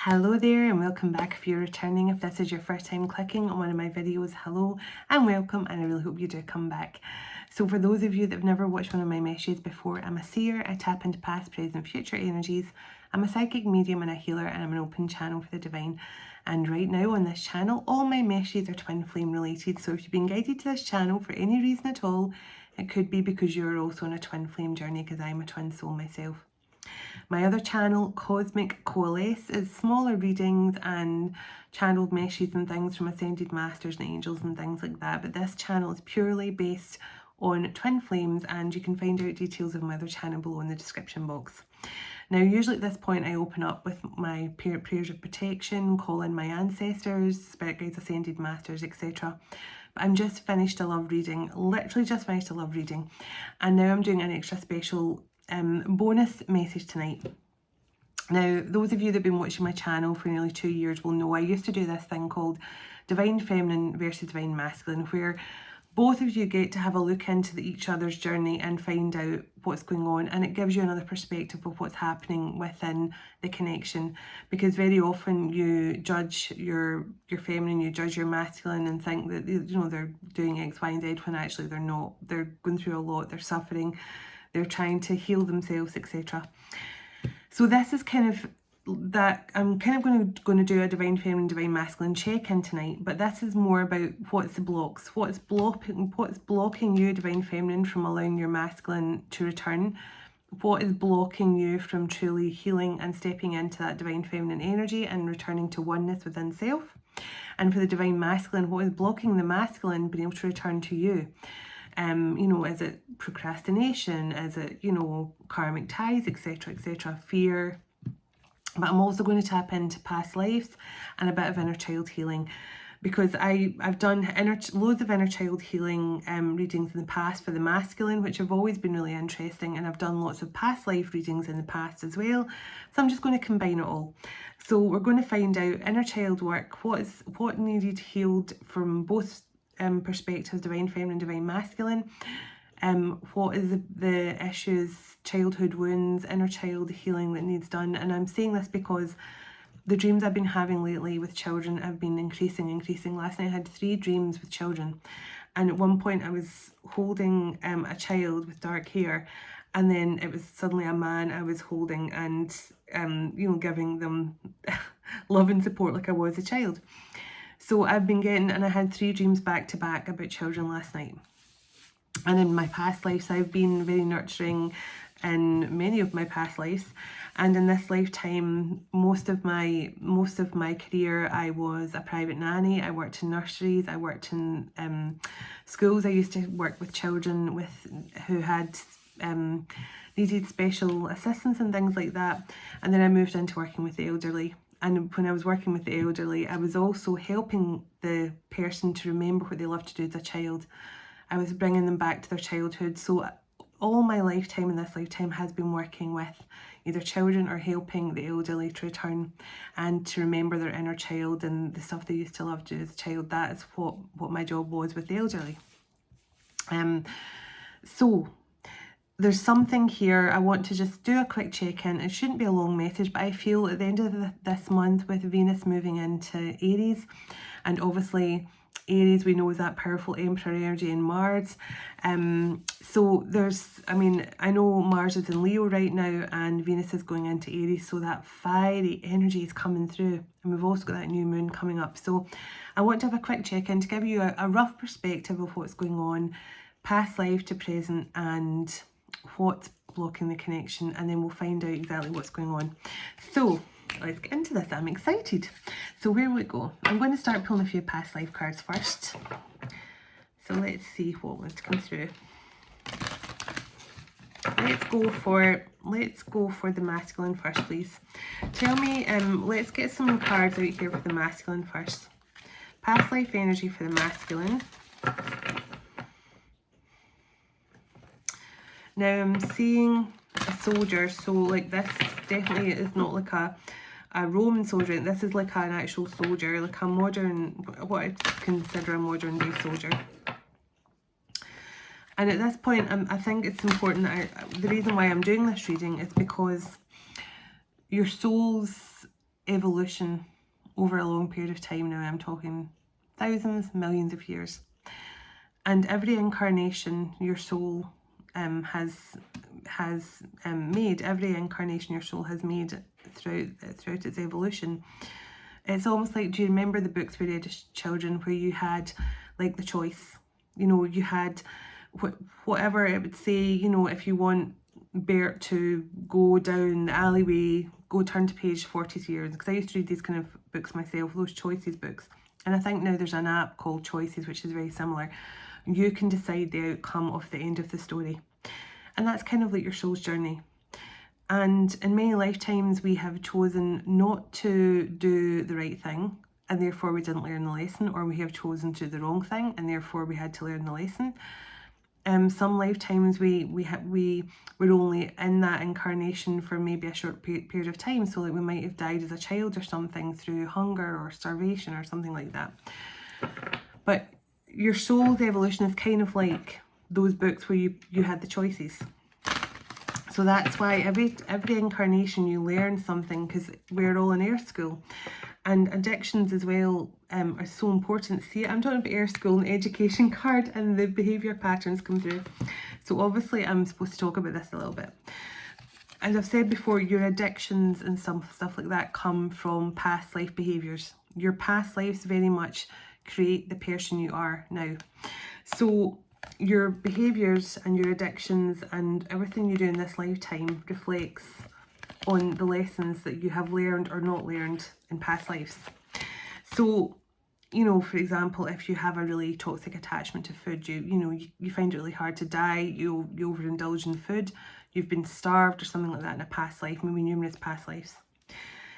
Hello there and welcome back. If you're returning, if this is your first time clicking on one of my videos, hello and welcome, and I really hope you do come back. So for those of you that have never watched one of my messages before, I'm a seer, I tap into past, present, future energies. I'm a psychic medium and a healer, and I'm an open channel for the divine. And right now on this channel, all my messages are twin flame related. So if you've been guided to this channel for any reason at all, it could be because you're also on a twin flame journey, because I'm a twin soul myself. My other channel, Cosmic Coalesce, is smaller readings and channeled messages and things from ascended masters and angels and things like that. But this channel is purely based on twin flames, and you can find out details of my other channel below in the description box. Now, usually at this point, I open up with my prayers of protection, call in my ancestors, spirit guides, ascended masters, etc. But I'm just finished a love reading, literally just finished a love reading, and now I'm doing an extra special bonus message tonight. Now, those of you that have been watching my channel for nearly 2 years will know I used to do this thing called Divine Feminine versus Divine Masculine, where both of you get to have a look into each other's journey and find out what's going on, and it gives you another perspective of what's happening within the connection. Because very often you judge your feminine, you judge your masculine and think that, you know, they're doing X, Y, and Z, when actually they're not. They're going through a lot, they're suffering, they're trying to heal themselves, etc. So this is kind of that. I'm kind of going to do a divine feminine, divine masculine check-in tonight, but this is more about what's the blocks, what's blocking you, divine feminine, from allowing your masculine to return. What is blocking you from truly healing and stepping into that divine feminine energy and returning to oneness within self? And for the divine masculine, what is blocking the masculine being able to return to you? You know, is it procrastination? Is it, you know, karmic ties, etc., etc., fear? But I'm also going to tap into past lives and a bit of inner child healing, because I've done loads of inner child healing readings in the past for the masculine, which have always been really interesting, and I've done lots of past life readings in the past as well. So I'm just going to combine it all. So we're going to find out inner child work, what needed healed from both perspectives, divine feminine, divine masculine. What is the issues, childhood wounds, inner child healing that needs done. And I'm saying this because the dreams I've been having lately with children have been increasing. Last night I had 3 dreams with children, and at one point I was holding a child with dark hair, and then it was suddenly a man I was holding and you know, giving them love and support like I was a child. So I've been getting, and I had 3 dreams back to back about children last night. And in my past lives, I've been very nurturing in many of my past lives. And in this lifetime, most of my career, I was a private nanny. I worked in nurseries. I worked in schools. I used to work with children who had needed special assistance and things like that. And then I moved into working with the elderly. And when I was working with the elderly, I was also helping the person to remember what they loved to do as a child. I was bringing them back to their childhood. So all my lifetime in this lifetime has been working with either children or helping the elderly to return and to remember their inner child and the stuff they used to love to do as a child. That is what my job was with the elderly. So there's something here. I want to just do a quick check-in. It shouldn't be a long message, but I feel at the end of this month, with Venus moving into Aries, and obviously Aries, we know, is that powerful Emperor energy in Mars. So there's, I mean, I know Mars is in Leo right now and Venus is going into Aries, so that fiery energy is coming through. And we've also got that new moon coming up. So I want to have a quick check-in to give you a rough perspective of what's going on, past life to present, and what's blocking the connection, and then we'll find out exactly what's going on. So let's get into this. I'm excited. So where will we go? I'm going to start pulling a few past life cards first. So let's see what wants to come through. Let's go for the masculine first, please. Tell me, let's get some cards out here for the masculine first. Past life energy for the masculine. Now I'm seeing a soldier, so like this definitely is not like a Roman soldier. This is like an actual soldier, like a modern, what I consider a modern day soldier. And at this point, I think it's important that the reason why I'm doing this reading is because your souls evolution over a long period of time now. I'm talking thousands, millions of years. And every incarnation your soul has made, every incarnation your soul has made throughout its evolution. It's almost like, do you remember the books we read as children where you had like the choice? You know, you had whatever it would say, you know, if you want Bert to go down the alleyway, go turn to page 43, because I used to read these kind of books myself, those choices books. And I think now there's an app called Choices, which is very similar. You can decide the outcome of the end of the story. And that's kind of like your soul's journey. And in many lifetimes, we have chosen not to do the right thing, and therefore we didn't learn the lesson, or we have chosen to do the wrong thing, and therefore we had to learn the lesson. Some lifetimes we were only in that incarnation for maybe a short period of time. So like we might have died as a child or something through hunger or starvation or something like that. But your soul's evolution is kind of like those books where you had the choices. So that's why every incarnation you learn something, because we're all in air school. And addictions as well are so important. See, I'm talking about air school and education card, and the behaviour patterns come through. So obviously I'm supposed to talk about this a little bit. As I've said before, your addictions and stuff like that come from past life behaviours. Your past lives very much create the person you are now. So your behaviours and your addictions and everything you do in this lifetime reflects on the lessons that you have learned or not learned in past lives. So, you know, for example, if you have a really toxic attachment to food, you find it really hard to diet, you overindulge in food, you've been starved or something like that in a past life, maybe numerous past lives.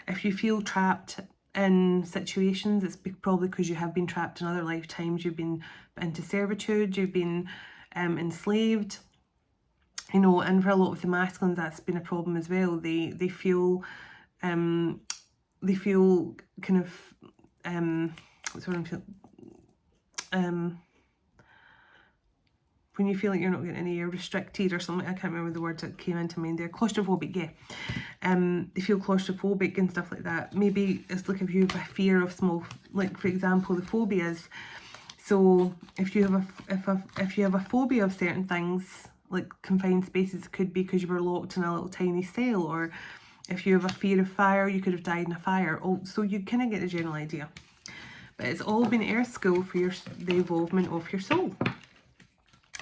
If you feel trapped in situations, it's probably because you have been trapped in other lifetimes. You've been into servitude, you've been enslaved, you know. And for a lot of the masculines, that's been a problem as well. They feel kind of what's what I'm feeling, when you feel like you're not getting any air, restricted or something. I can't remember the words that came into mind there. Claustrophobic, yeah. They feel claustrophobic and stuff like that. Maybe it's like if you have a fear of small, like for example, the phobias. So if you have a phobia of certain things, like confined spaces, it could be because you were locked in a little tiny cell, or if you have a fear of fire, you could have died in a fire. So you kind of get the general idea. But it's all been air school for the involvement of your soul.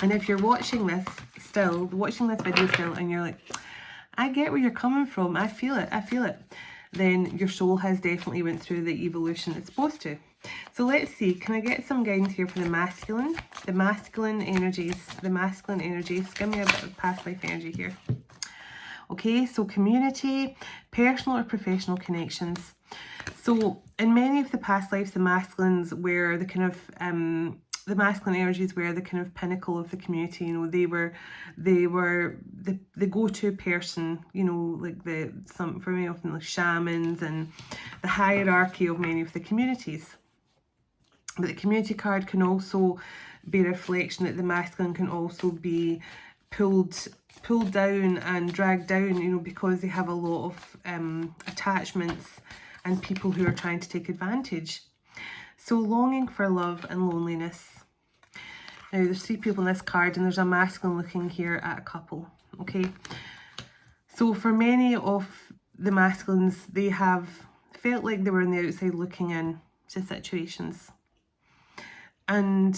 And if you're watching this video still, and you're like, I get where you're coming from, I feel it, then your soul has definitely went through the evolution it's supposed to. So let's see, can I get some guidance here for the masculine energies, give me a bit of past life energy here. Okay, so community, personal or professional connections. So in many of the past lives, the masculines were the kind of the masculine energies were the kind of pinnacle of the community. You know, they were the go-to person, you know, like for many of them, like shamans and the hierarchy of many of the communities. But the community card can also be a reflection that the masculine can also be pulled down and dragged down, you know, because they have a lot of attachments and people who are trying to take advantage. So longing for love and loneliness. Now there's 3 people in this card, and there's a masculine looking here at a couple. Okay, so for many of the masculines, they have felt like they were on the outside looking in to situations. And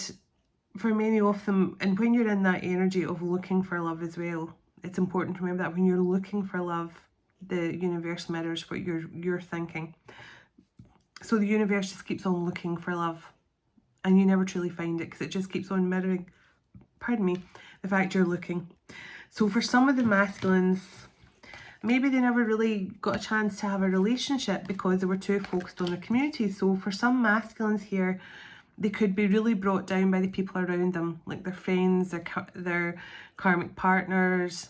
for many of them, and when you're in that energy of looking for love as well, it's important to remember that when you're looking for love, the universe mirrors what you're thinking. So the universe just keeps on looking for love, and you never truly find it because it just keeps on mirroring, the fact you're looking. So for some of the masculines, maybe they never really got a chance to have a relationship because they were too focused on their community. So for some masculines here, they could be really brought down by the people around them, like their friends, their karmic partners,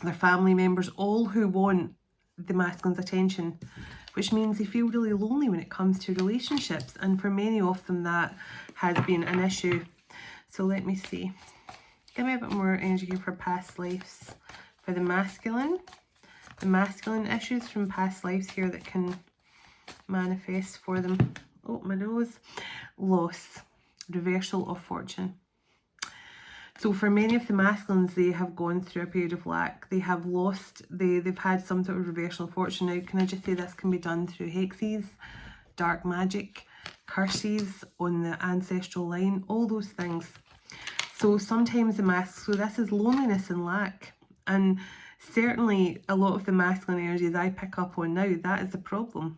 their family members, all who want the masculine's attention, which means they feel really lonely when it comes to relationships. And for many of them, that has been an issue. So let me see. Give me a bit more energy here for past lives. For the masculine issues from past lives here that can manifest for them. Oh, my nose. Loss. Reversal of fortune. So for many of the masculines, they have gone through a period of lack. They have lost, they've had some sort of reversal of fortune. Now, can I just say this can be done through hexes, dark magic, curses on the ancestral line, all those things. So sometimes so this is loneliness and lack. And certainly a lot of the masculine energies I pick up on now, that is the problem.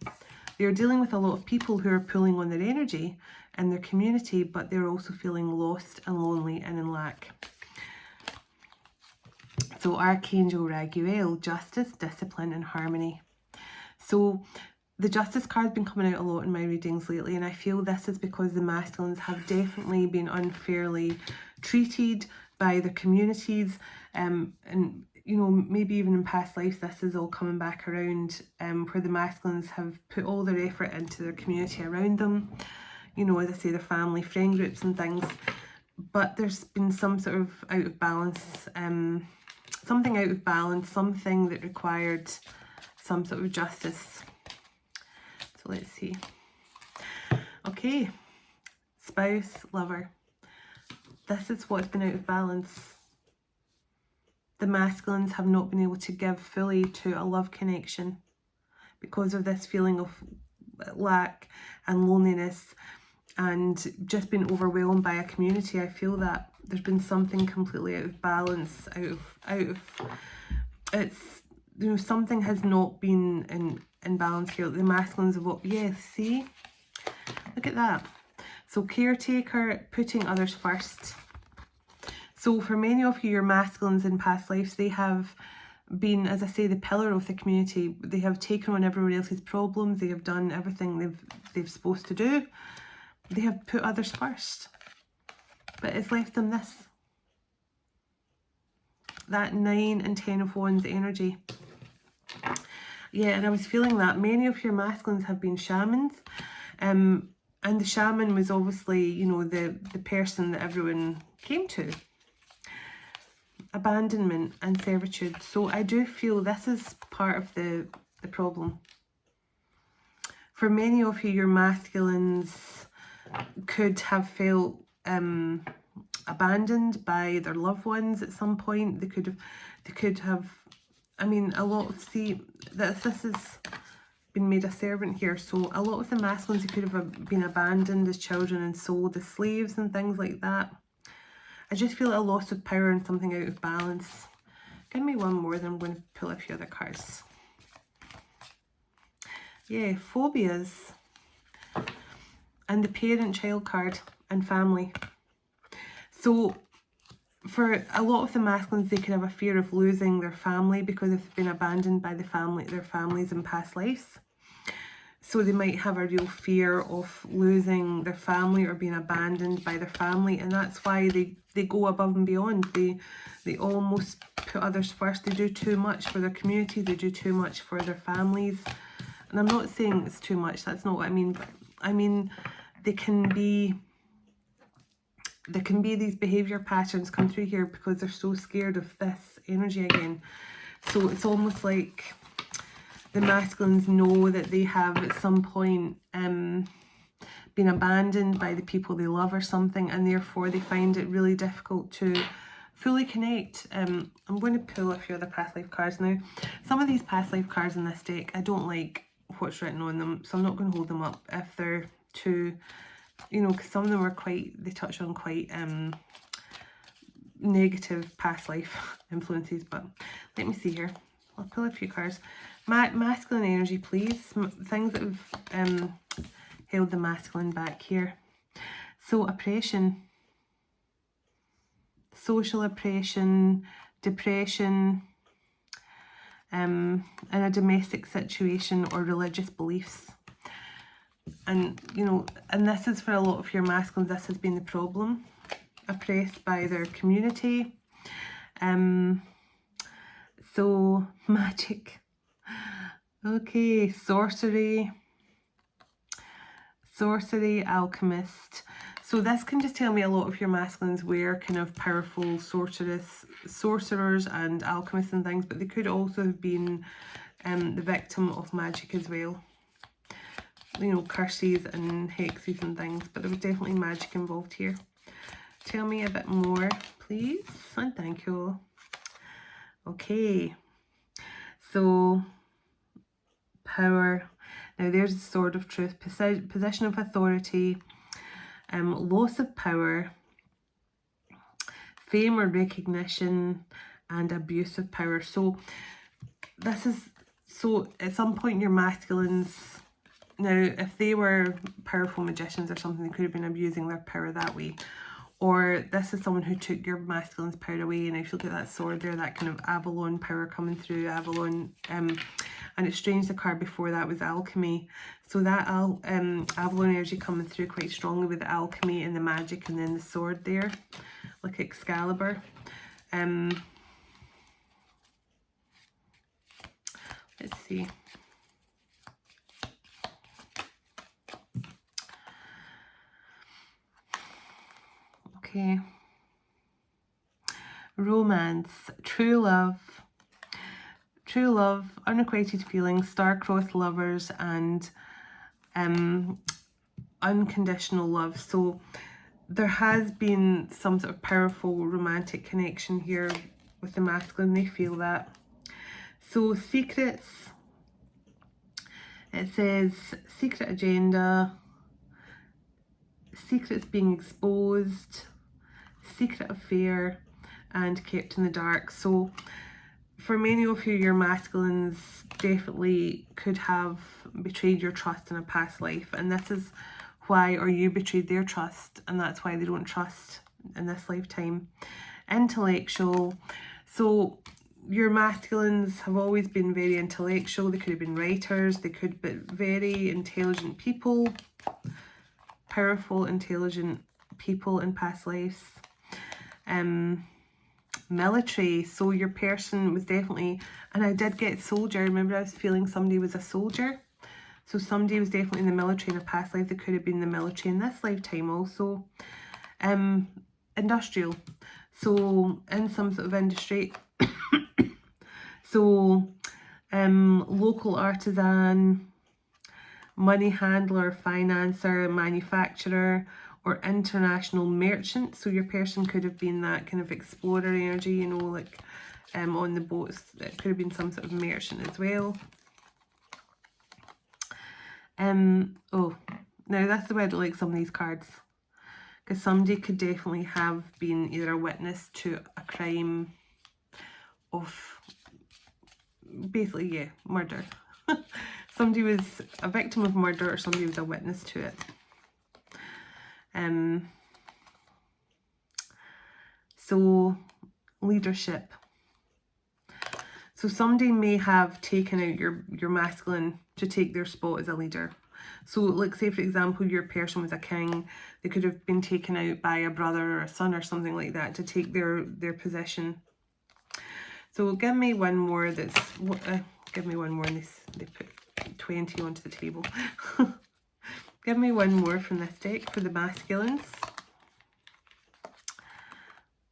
They're dealing with a lot of people who are pulling on their energy in their community, but they're also feeling lost and lonely and in lack. So Archangel Raguel, justice, discipline and harmony. So the justice card's been coming out a lot in my readings lately, and I feel this is because the masculines have definitely been unfairly treated by their communities, and you know, maybe even in past lives this is all coming back around, where the masculines have put all their effort into their community around them, you know, as I say, their family, friend groups and things, but there's been some sort of out of balance, something out of balance, something that required some sort of justice. So let's see. Okay, spouse, lover. This is what's been out of balance. The masculines have not been able to give fully to a love connection because of this feeling of lack and loneliness and just been overwhelmed by a community. I feel that there's been something completely out of balance, it's, you know, something has not been in balance here. The masculines have, yeah, see, look at that. So caretaker, putting others first. So for many of you, your masculines in past lives, they have been, as I say, the pillar of the community. They have taken on everyone else's problems. They have done everything they've supposed to do. They have put others first. But it's left them this. That 9 and 10 of Wands energy. Yeah, and I was feeling that many of your masculines have been shamans. And the shaman was obviously, you know, the person that everyone came to. Abandonment and servitude. So I do feel this is part of the problem. For many of you, your masculines could have felt abandoned by their loved ones at some point. They could have, I mean, a lot of, see, this has been made a servant here. So a lot of the masculines could have been abandoned as children and sold as slaves and things like that. I just feel a loss of power and something out of balance. Give me one more, then I'm going to pull a few other cards. Yeah, phobias. And the parent-child card and family. So for a lot of the masculines, they can have a fear of losing their family because they've been abandoned by their families in past lives. So they might have a real fear of losing their family or being abandoned by their family, and that's why they go above and beyond. They almost put others first. They do too much for their community. They do too much for their families. And I'm not saying it's too much. That's not what I mean. But I mean, there can be these behavior patterns come through here because they're so scared of this energy again. So it's almost like the masculines know that they have at some point been abandoned by the people they love or something, and therefore they find it really difficult to fully connect. I'm going to pull a few other past life cards now. Some of these past life cards in this deck, I don't like what's written on them, so I'm not going to hold them up if they're too, you know, because some of them are they touch on quite negative past life influences. But let me see here. I'll pull a few cards. Masculine energy, please. Things that have held the masculine back here. So oppression, social oppression, depression, in a domestic situation or religious beliefs. And, you know, and this is for a lot of your masculines, this has been the problem. Oppressed by their community. So magic. Okay, sorcery, alchemist. So this can just tell me a lot of your masculines were kind of powerful sorcerers and alchemists and things, but they could also have been the victim of magic as well. you know, curses and hexes and things, but there was definitely magic involved here. Tell me a bit more, please, and thank you. Okay, so power. Now there's the sword of truth, position of authority, loss of power, fame or recognition, and abuse of power. So this is, so at some point your masculines, now if they were powerful magicians or something, they could have been abusing their power that way. Or this is someone who took your masculine's power away, and if you look at that sword there, that kind of Avalon power coming through, Avalon, and it's strange the card before that was alchemy. So that Avalon energy coming through quite strongly with the alchemy and the magic, and then the sword there, like Excalibur. Let's see. Okay. Romance, true love, unrequited feelings, star-crossed lovers, and unconditional love. So there has been some sort of powerful romantic connection here with the masculine. They feel that. So secrets, it says secret agenda, secrets being exposed, secret affair, and kept in the dark. So for many of you, your masculines definitely could have betrayed your trust in a past life, and this is why, or you betrayed their trust, and that's why they don't trust in this lifetime. Intellectual, so your masculines have always been very intellectual. They could have been writers, they could be very intelligent people, powerful, intelligent people in past lives. Military, so your person was definitely, and I did get soldier, remember I was feeling somebody was a soldier, so somebody was definitely in the military in a past life. They could have been in the military in this lifetime also. Industrial, so in some sort of industry. So local artisan, money handler, financer, manufacturer, or international merchant. So your person could have been that kind of explorer energy, you know, like on the boats. It could have been some sort of merchant as well. Oh, now that's the way I don't like some of these cards, because somebody could definitely have been either a witness to a crime of, basically, yeah, murder. Somebody was a victim of murder, or somebody was a witness to it. So leadership. So somebody may have taken out your masculine to take their spot as a leader. So like, say for example, your person was a king, they could have been taken out by a brother or a son or something like that to take their position. So give me one more. That's give me one more. They put 20 onto the table. Give me one more from this deck for the masculines.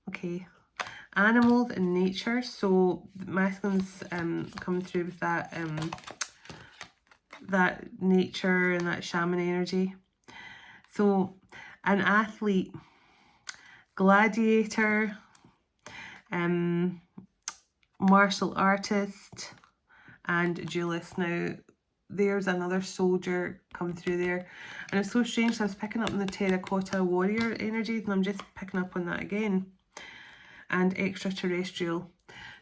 Okay, animals and nature. So the masculines come through with that that nature and that shaman energy. So an athlete, gladiator, martial artist, and duelist. Now there's another soldier coming through there, and it's so strange. So I was picking up on the terracotta warrior energies, and I'm just picking up on that again. And extraterrestrial.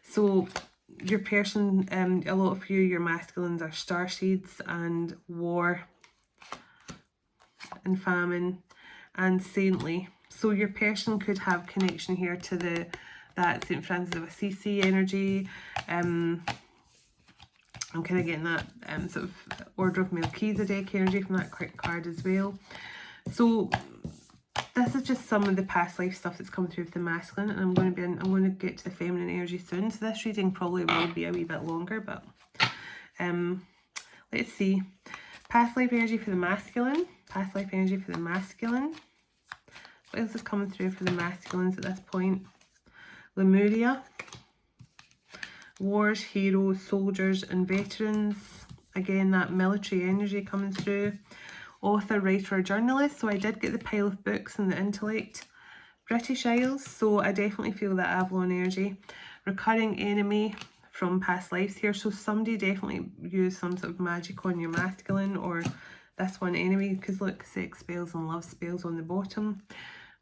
So your person, a lot of you, your masculines are starseeds and war and famine and saintly. So your person could have connection here to that St. Francis of Assisi energy. I'm kind of getting that sort of Order of Melchizedek energy from that card as well. So this is just some of the past life stuff that's come through with the masculine, and I'm going to get to the feminine energy soon. So this reading probably will be a wee bit longer, but let's see. Past life energy for the masculine. Past life energy for the masculine. What else is coming through for the masculines at this point? Lemuria. Wars, heroes, soldiers, and veterans. again, that military energy coming through. Author, writer or journalist. So I did get the pile of books and the intellect. British Isles, so I definitely feel that Avalon energy. Recurring enemy from past lives here, so somebody definitely used some sort of magic on your masculine or this one enemy, because look, sex spells and love spells on the bottom.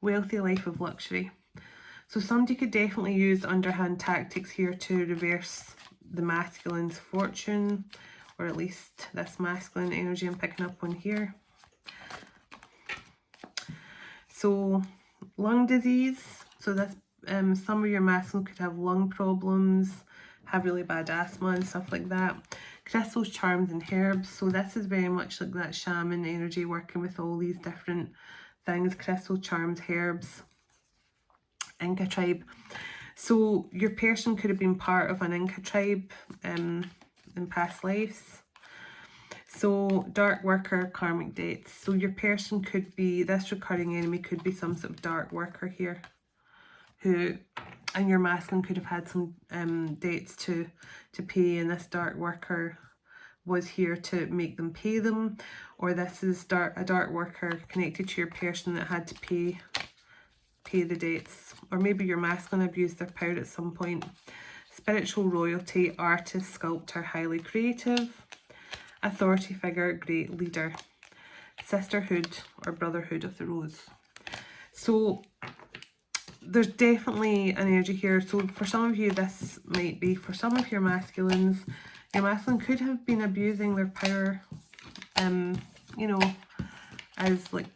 Wealthy life of luxury. So somebody could definitely use underhand tactics here to reverse the masculine's fortune, or at least this masculine energy I'm picking up on here. So lung disease, so this some of your masculine could have lung problems, have really bad asthma and stuff like that. Crystals, charms and herbs, so this is very much like that shaman energy, working with all these different things. Crystal, charms, herbs, Inca tribe. So your person could have been part of an Inca tribe in past lives. So dark worker, karmic debts. So your person could be, this recurring enemy could be some sort of dark worker here, who, and your masculine could have had some debts to pay, and this dark worker was here to make them pay them, or this is a dark worker connected to your person that had to pay the debts, or maybe your masculine abused their power at some point. Spiritual royalty, artist, sculptor, highly creative. Authority figure, great leader. Sisterhood or brotherhood of the rose. So there's definitely an energy here. So for some of you, this might be, for some of your masculines, your masculine could have been abusing their power, you know, as like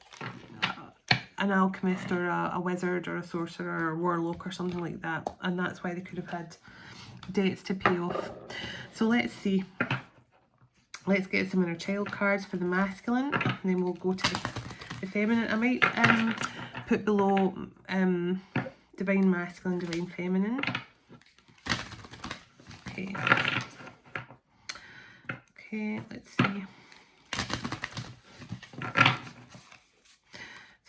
an alchemist or a wizard or a sorcerer or a warlock or something like that. And that's why they could have had debts to pay off. So let's see. Let's get some inner child cards for the masculine, and then we'll go to the feminine. I might put below divine masculine, divine feminine. Okay. Okay, let's see.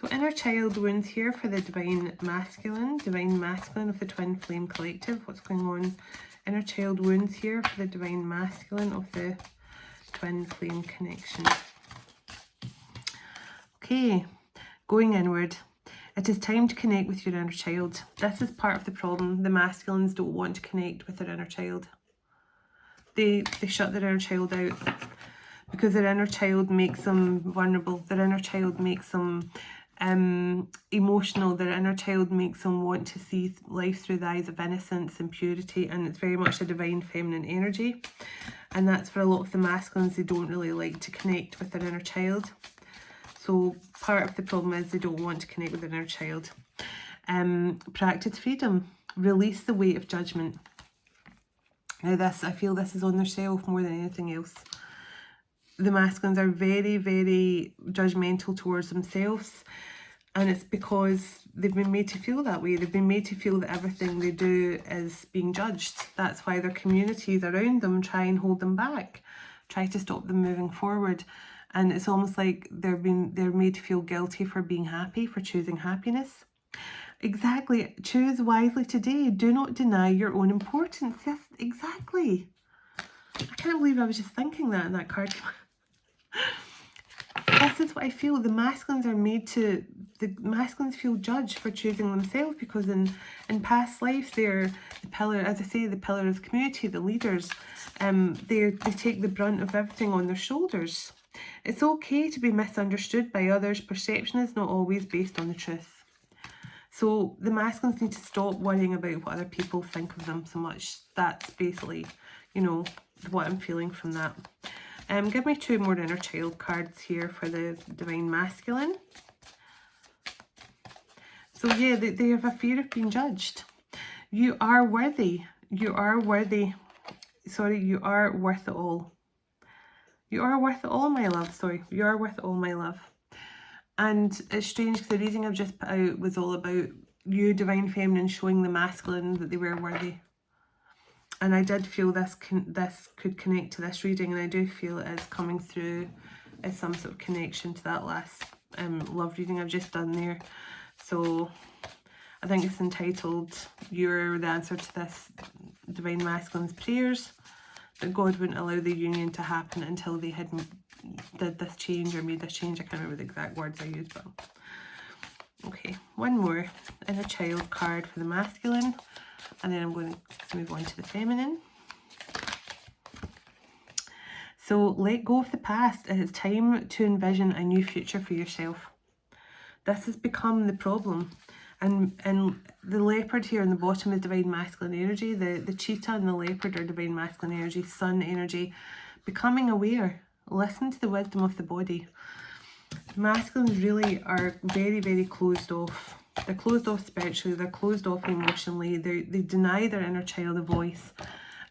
So inner child wounds here for the divine masculine of the twin flame collective. What's going on? Inner child wounds here for the divine masculine of the twin flame connection. Okay, going inward. It is time to connect with your inner child. This is part of the problem. The masculines don't want to connect with their inner child. They shut their inner child out because their inner child makes them vulnerable. Their inner child makes them emotional. Their inner child makes them want to see life through the eyes of innocence and purity, and it's very much a divine feminine energy. And that's for a lot of the masculines, they don't really like to connect with their inner child. So part of the problem is they don't want to connect with their inner child. Practice freedom. Release the weight of judgment. Now this, I feel this is on their self more than anything else. The masculines are very, very judgmental towards themselves. And it's because they've been made to feel that way. They've been made to feel that everything they do is being judged. That's why their communities around them try and hold them back, try to stop them moving forward. And it's almost like they're made to feel guilty for being happy, for choosing happiness. Exactly. Choose wisely today. Do not deny your own importance. Yes, exactly. I can't believe I was just thinking that in that card. This is what I feel. The masculines are made to, the masculines feel judged for choosing themselves, because in past lives they're the pillar, as I say, the pillar of the community, the leaders. They take the brunt of everything on their shoulders. It's okay to be misunderstood by others. Perception is not always based on the truth. So the masculines need to stop worrying about what other people think of them so much. That's basically, you know, what I'm feeling from that. Give me 2 more inner child cards here for the divine masculine. So yeah, they have a fear of being judged. You are worthy. You are worthy. Sorry, you are worth it all. You are worth it all, my love. Sorry, you are worth it all, my love. And it's strange because the reading I've just put out was all about you, divine feminine, showing the masculine that they were worthy. And I did feel this could connect to this reading, and I do feel it is coming through as some sort of connection to that last love reading I've just done there. So I think it's entitled, You're the Answer to This Divine Masculine's Prayers. that God wouldn't allow the union to happen until they had did this change or made this change. I can't remember the exact words I used, but okay, one more inner child card for the masculine, and then I'm going to move on to the feminine. So let go of the past. It is time to envision a new future for yourself. This has become the problem. And the leopard here on the bottom is divine masculine energy. The cheetah and the leopard are divine masculine energy, sun energy. Becoming aware. Listen to the wisdom of the body. Masculines really are very, very closed off. They're closed off spiritually. They're closed off emotionally. They deny their inner child a voice.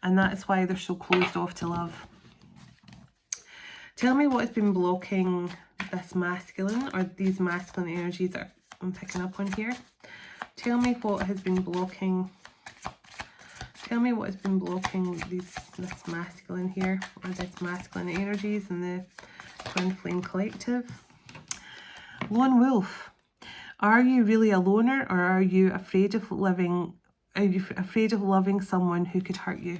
And that is why they're so closed off to love. Tell me what has been blocking this masculine, or these masculine energies that I'm picking up on here. Tell me what has been blocking. Tell me what has been blocking this masculine here, or this masculine energies in the Twin Flame Collective. Lone Wolf. Are you really a loner, or are you afraid of living? Are you afraid of loving someone who could hurt you?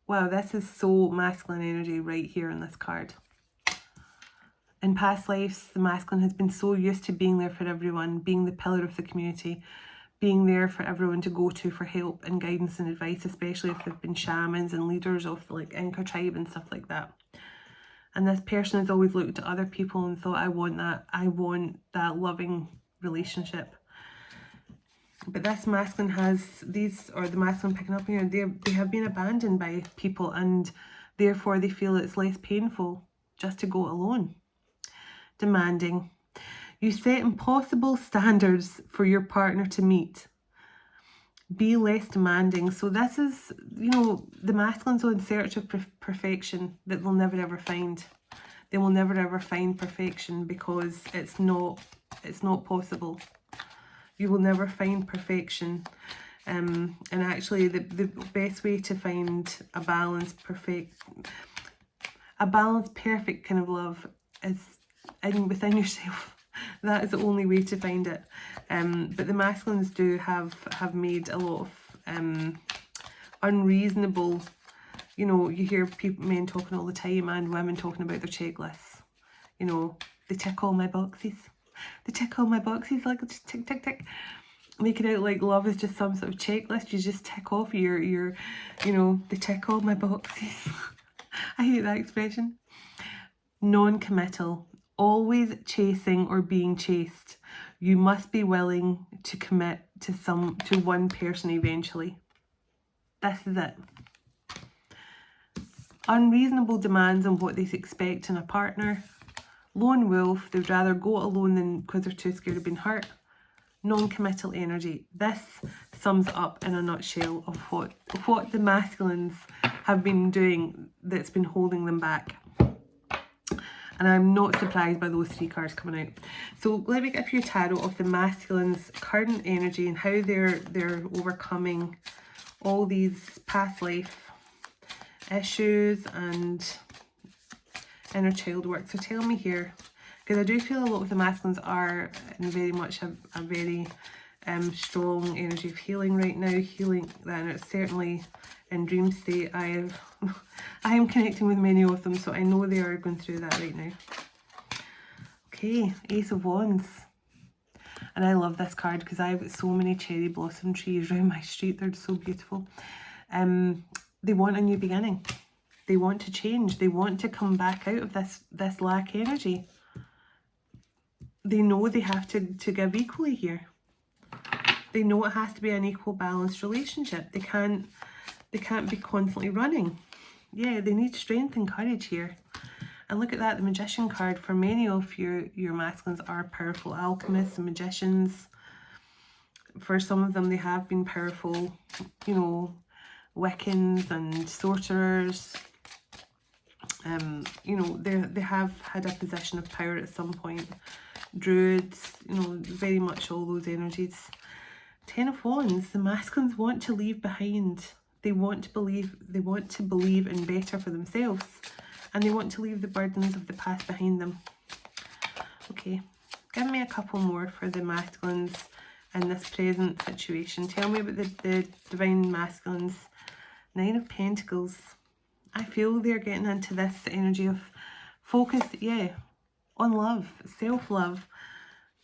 Wow, this is so masculine energy right here in this card. In past lives, the masculine has been so used to being there for everyone, being the pillar of the community, being there for everyone to go to for help and guidance and advice, especially if they've been shamans and leaders of like Inca tribe and stuff like that. And this person has always looked at other people and thought, I want that loving relationship. But this masculine has these, or the masculine picking up here, they have been abandoned by people, and therefore they feel it's less painful just to go alone. Demanding. You set impossible standards for your partner to meet. Be less demanding. So this is, you know, the masculine's in search of perfection that they'll never ever find. They will never ever find perfection because it's not possible. You will never find perfection. And actually the best way to find a balanced, perfect kind of love is within yourself. That is the only way to find it. But the masculines do have made a lot of unreasonable, you know, you hear men talking all the time and women talking about their checklists. You know, they tick all my boxes. They tick all my boxes, like just tick, tick, tick. Make it out like love is just some sort of checklist. You just tick off your you know, they tick all my boxes. I hate that expression. Non-committal. Always chasing or being chased. You must be willing to commit to one person eventually. This is it. Unreasonable demands on what they expect in a partner. Lone wolf, they'd rather go alone than because they're too scared of being hurt. Non-committal energy. This sums up in a nutshell of what the masculines have been doing that's been holding them back. And I'm not surprised by those three cards coming out. So let me give you a tarot of the masculine's current energy and how they're overcoming all these past life issues and inner child work. So tell me here, because I do feel a lot of the masculines are in very much a very strong energy of healing right now. Healing, and it's certainly in dream state. I am connecting with many of them, so I know they are going through that right now. Okay, Ace of Wands. And I love this card because I've got so many cherry blossom trees around my street. They're so beautiful. They want a new beginning. They want to change. They want to come back out of this lack energy. They know they have to give equally here. They know it has to be an equal, balanced relationship. They can't be constantly running. Yeah, they need strength and courage here. And look at that, the Magician card. For many of your masculines are powerful alchemists and magicians. For some of them, they have been powerful, you know, Wiccans and sorcerers. You know, they have had a position of power at some point. Druids, you know, very much all those energies. Ten of Wands, the masculines want to leave behind. They want to believe in better for themselves, and they want to leave the burdens of the past behind them. Okay, give me a couple more for the masculines in this present situation. Tell me about the divine masculines Nine of Pentacles. I feel they're getting into this energy of focused, yeah, on love, self-love,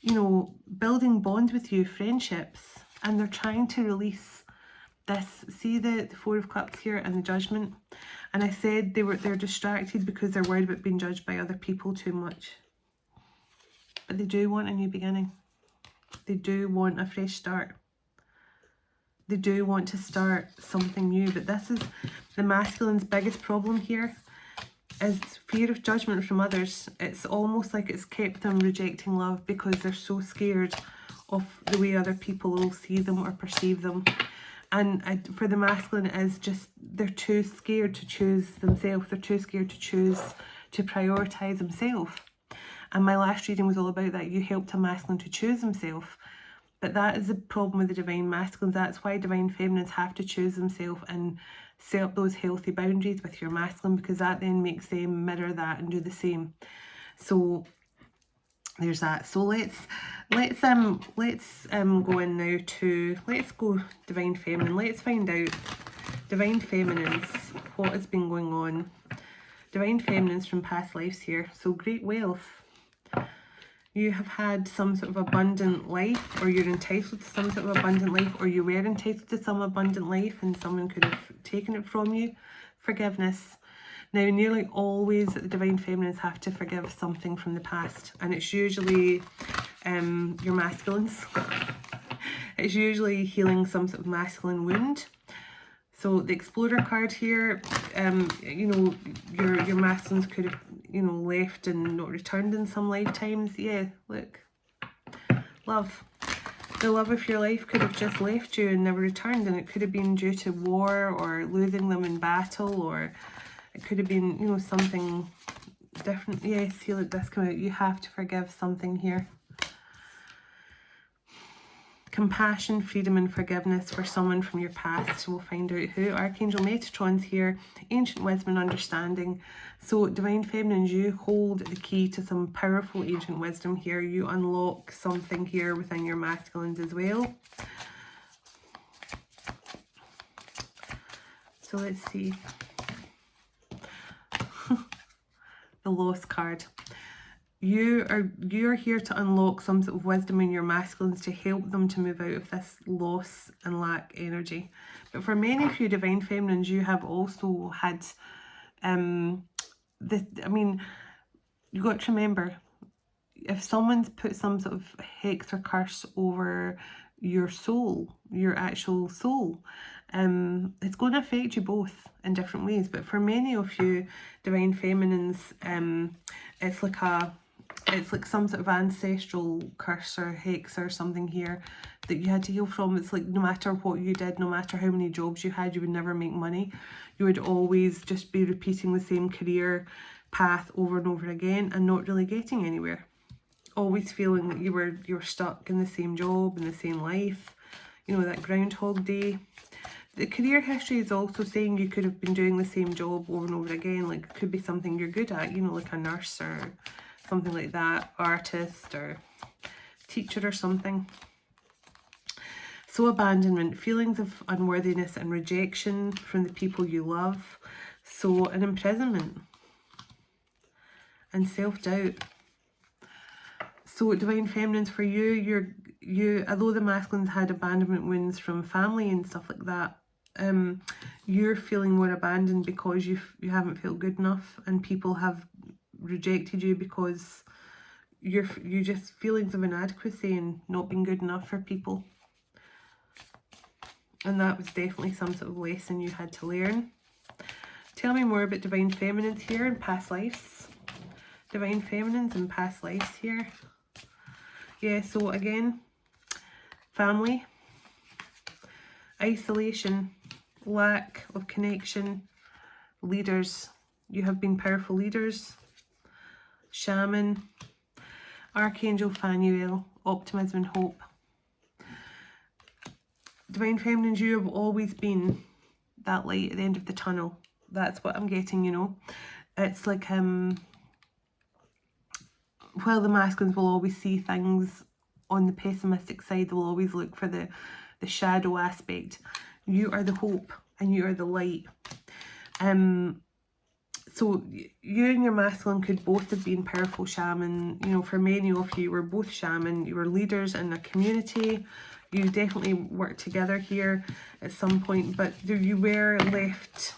you know, building bonds with you, friendships, and they're trying to release this. See the Four of Cups here and the Judgment, and I said they're distracted because they're worried about being judged by other people too much, but they do want a new beginning. They do want a fresh start. They do want to start something new, but this is the masculine's biggest problem here, is fear of judgment from others. It's almost like it's kept them rejecting love because they're so scared of the way other people will see them or perceive them. And for the masculine, it is just they're too scared to choose themselves. They're too scared to choose to prioritise themselves. And my last reading was all about that. You helped a masculine to choose himself. But that is the problem with the divine masculines. That's why divine feminines have to choose themselves and set up those healthy boundaries with your masculine, because that then makes them mirror that and do the same. So there's that. So let's go in now to, let's go divine feminine. Let's find out divine feminines, what has been going on. Divine feminines from past lives here. So great wealth. You have had some sort of abundant life, or you're entitled to some sort of abundant life, or you were entitled to some abundant life and someone could have taken it from you. Forgiveness. Now, nearly always the divine feminines have to forgive something from the past, and it's usually your masculines. It's usually healing some sort of masculine wound. So the Explorer card here, you know, your masculines could have, you know, left and not returned in some lifetimes. Yeah, look. Love. The love of your life could have just left you and never returned, and it could have been due to war or losing them in battle, or it could have been, you know, something different. Yes, see, look, this come out. You have to forgive something here. Compassion, freedom and forgiveness for someone from your past. We'll find out who. Archangel Metatron's here. Ancient wisdom and understanding. So divine feminines, you hold the key to some powerful ancient wisdom here. You unlock something here within your masculines as well. So let's see. The Lost card. You are here to unlock some sort of wisdom in your masculines to help them to move out of this loss and lack energy. But for many of you divine feminines, you have also had I mean, you got to remember, if someone's put some sort of hex or curse over your soul, your actual soul, it's going to affect you both in different ways. But for many of you divine feminines, it's like some sort of ancestral curse or hex or something here that you had to heal from. It's like no matter what you did, no matter how many jobs you had, you would never make money. You would always just be repeating the same career path over and over again and not really getting anywhere. Always feeling that you were stuck in the same job, in the same life, you know, that Groundhog Day. The career history is also saying you could have been doing the same job over and over again. Like it could be something you're good at, you know, like a nurse or something like that, artist or teacher or something. So abandonment, feelings of unworthiness and rejection from the people you love. So an imprisonment and self-doubt. So divine feminines, for you, although the masculines had abandonment wounds from family and stuff like that, you're feeling more abandoned because you haven't felt good enough, and people have rejected you because you just feelings of inadequacy and not being good enough for people. And that was definitely some sort of lesson you had to learn. Tell me more about divine feminines here in past lives. Divine feminines in past lives here. Yeah, so again, family, isolation, lack of connection, leaders. You have been powerful leaders. Shaman, Archangel Phanuel, optimism and hope. Divine feminines, you have always been that light at the end of the tunnel. That's what I'm getting, you know. It's like while the masculines will always see things on the pessimistic side, they'll always look for the shadow aspect. You are the hope and you are the light. So you and your masculine could both have been powerful shaman. You know, for many of you were both shaman. You were leaders in a community. You definitely worked together here at some point, but you were left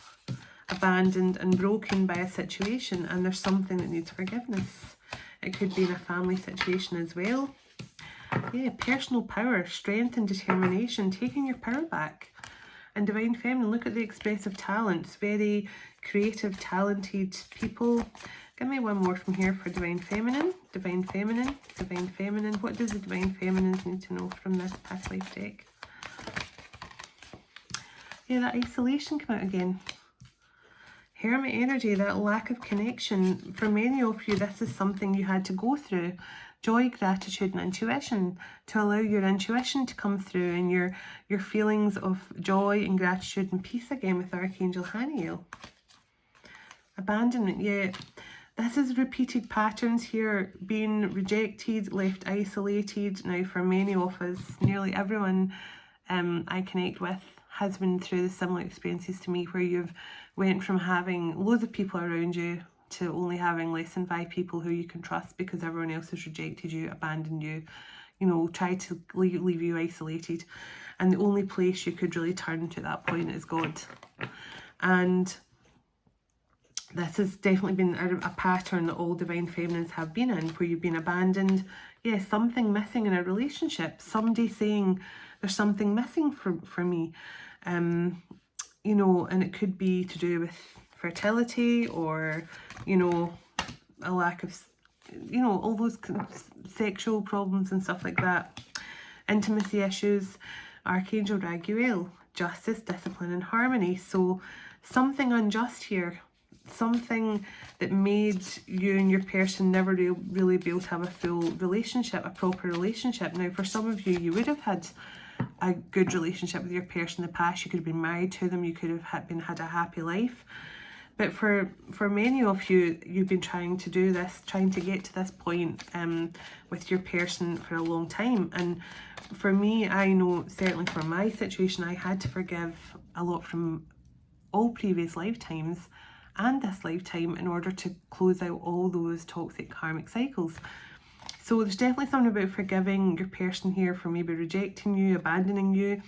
abandoned and broken by a situation, and there's something that needs forgiveness. It could be in a family situation as well. Yeah, personal power, strength and determination, taking your power back. And Divine Feminine, look at the expressive talents, very creative, talented people. Give me one more from here for Divine Feminine. Divine Feminine, Divine Feminine. What does the Divine Feminines need to know from this past life deck? Yeah, that isolation come out again. Hermit energy, that lack of connection. For many of you, this is something you had to go through. Joy, gratitude and intuition, to allow your intuition to come through and your feelings of joy and gratitude and peace again with Archangel Haniel. Abandonment, yeah. This is repeated patterns here, being rejected, left isolated. Now for many of us, nearly everyone I connect with has been through the similar experiences to me, where you've went from having loads of people around you to only having less than 5 people who you can trust because everyone else has rejected you, abandoned you, you know, tried to leave you isolated. And the only place you could really turn to at that point is God. And this has definitely been a pattern that all Divine Feminines have been in, where you've been abandoned. Yeah, something missing in a relationship. Somebody saying, there's something missing for me. You know, and it could be to do with fertility, or, you know, a lack of, you know, all those sexual problems and stuff like that. Intimacy issues. Archangel Raguel, justice, discipline and harmony. So something unjust here. Something that made you and your person never really be able to have a full relationship, a proper relationship. Now for some of you, you would have had a good relationship with your person in the past. You could have been married to them. You could have had a happy life. But for many of you, you've been trying to do this, trying to get to this point with your person for a long time. And for me, I know certainly for my situation, I had to forgive a lot from all previous lifetimes and this lifetime in order to close out all those toxic karmic cycles. So there's definitely something about forgiving your person here for maybe rejecting you, abandoning you.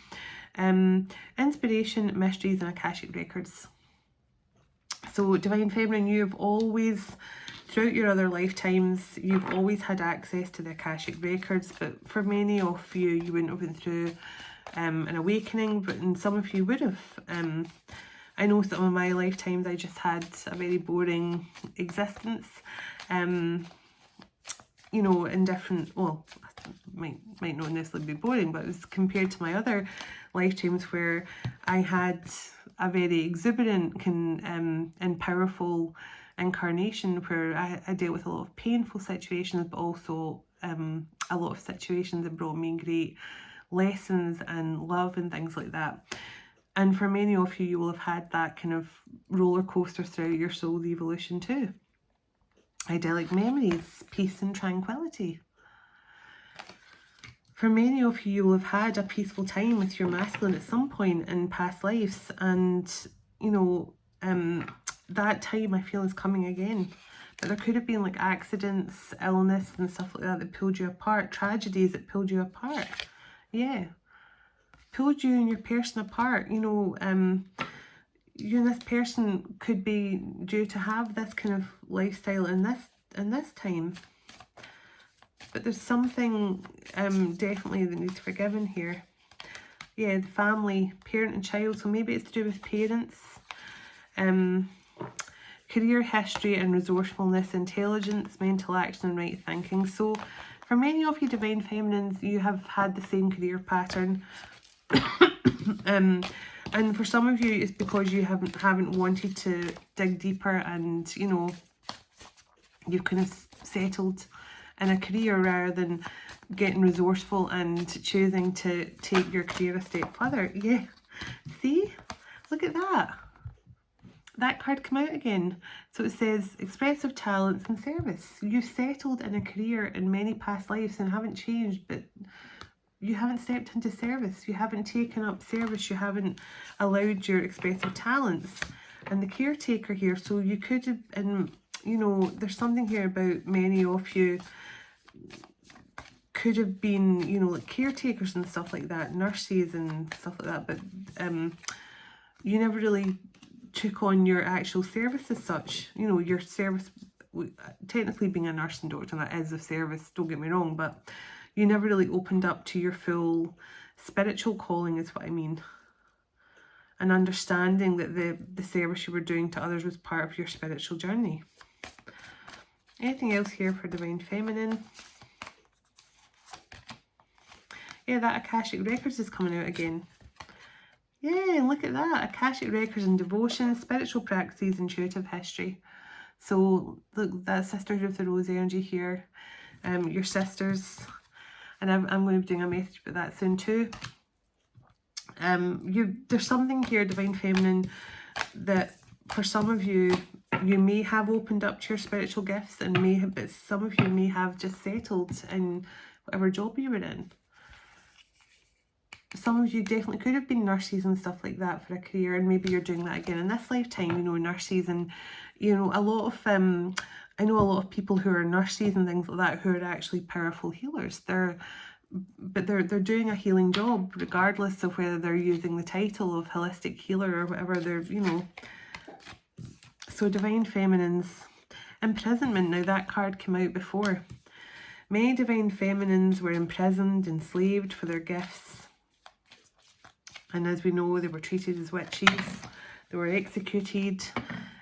Inspiration, mysteries and Akashic records. So Divine Feminine, you've always, throughout your other lifetimes, you've always had access to the Akashic records, but for many of you, you wouldn't have been through an awakening, but in some of you would have. I know some of my lifetimes I just had a very boring existence, you know, in different, well, might not necessarily be boring, but it was compared to my other lifetimes where I had a very exuberant and powerful incarnation, where I dealt with a lot of painful situations, but also a lot of situations that brought me great lessons and love and things like that. And for many of you, you will have had that kind of roller coaster throughout your soul's evolution too. Idyllic memories, peace and tranquility. For many of you, you will have had a peaceful time with your masculine at some point in past lives. And, you know, that time I feel is coming again. But there could have been like accidents, illness and stuff like that pulled you apart. Tragedies that pulled you apart. Yeah. Pulled you and your person apart. You know, you and this person could be due to have this kind of lifestyle in this time. But there's something definitely that needs forgiven here. Yeah, the family, parent and child. So maybe it's to do with parents. Career history and resourcefulness, intelligence, mental action and right thinking. So for many of you Divine Feminines, you have had the same career pattern. And for some of you, it's because you haven't wanted to dig deeper, and you know, you've kind of settled in a career rather than getting resourceful and choosing to take your career a step further. Yeah, see, look at that. That card come out again. So it says expressive talents and service. You've settled in a career in many past lives and haven't changed, but you haven't stepped into service, you haven't taken up service, you haven't allowed your expressive talents. And the caretaker here, so you could have, and you know, there's something here about many of you could have been, you know, like caretakers and stuff like that, nurses and stuff like that, but you never really took on your actual service as such. You know, your service, technically being a nurse and doctor, that is a service, don't get me wrong, but you never really opened up to your full spiritual calling is what I mean. And understanding that the service you were doing to others was part of your spiritual journey. Anything else here for Divine Feminine? Yeah, that Akashic Records is coming out again. Yeah, look at that. Akashic Records and devotion, spiritual practices, intuitive history. So, look, that's Sisters with the Rose energy here. Your sisters, and I'm going to be doing a message about that soon too. There's something here, Divine Feminine, that for some of you, you may have opened up to your spiritual gifts, and may have, but some of you may have just settled in whatever job you were in. Some of you definitely could have been nurses and stuff like that for a career, and maybe you're doing that again in this lifetime, you know, nurses. And you know, a lot of I know a lot of people who are nurses and things like that who are actually powerful healers. They're doing a healing job regardless of whether they're using the title of holistic healer or whatever. They're, you know, so Divine Feminines, imprisonment. Now that card came out before. Many Divine Feminines were imprisoned, enslaved for their gifts. And as we know, they were treated as witches, they were executed,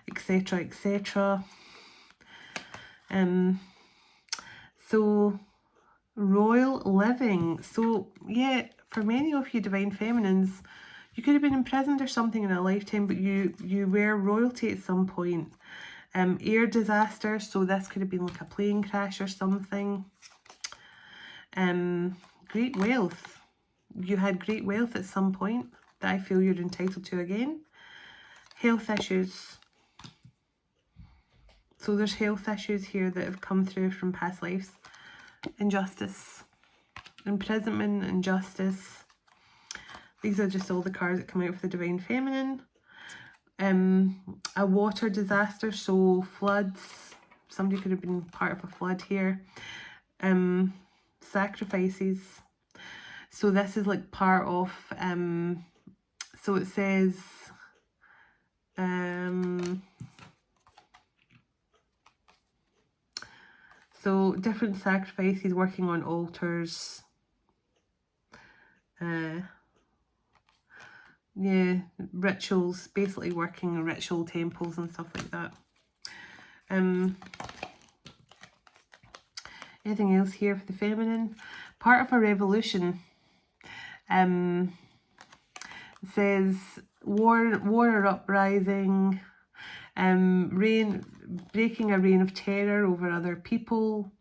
etc, etc. So, royal living. So, yeah, for many of you Divine Feminines, you could have been imprisoned or something in a lifetime, but you were royalty at some point. Air disaster, so this could have been like a plane crash or something. Great wealth. You had great wealth at some point that I feel you're entitled to again. Health issues. So there's health issues here that have come through from past lives. Injustice. Imprisonment, injustice. These are just all the cards that come out for the Divine Feminine. A water disaster, so floods. Somebody could have been part of a flood here. Sacrifices. So this is like part of, so it says, so different sacrifices, working on altars, yeah, rituals, basically working in ritual temples and stuff like that. Anything else here for the feminine? Part of a revolution. It says war or uprising, breaking a reign of terror over other people,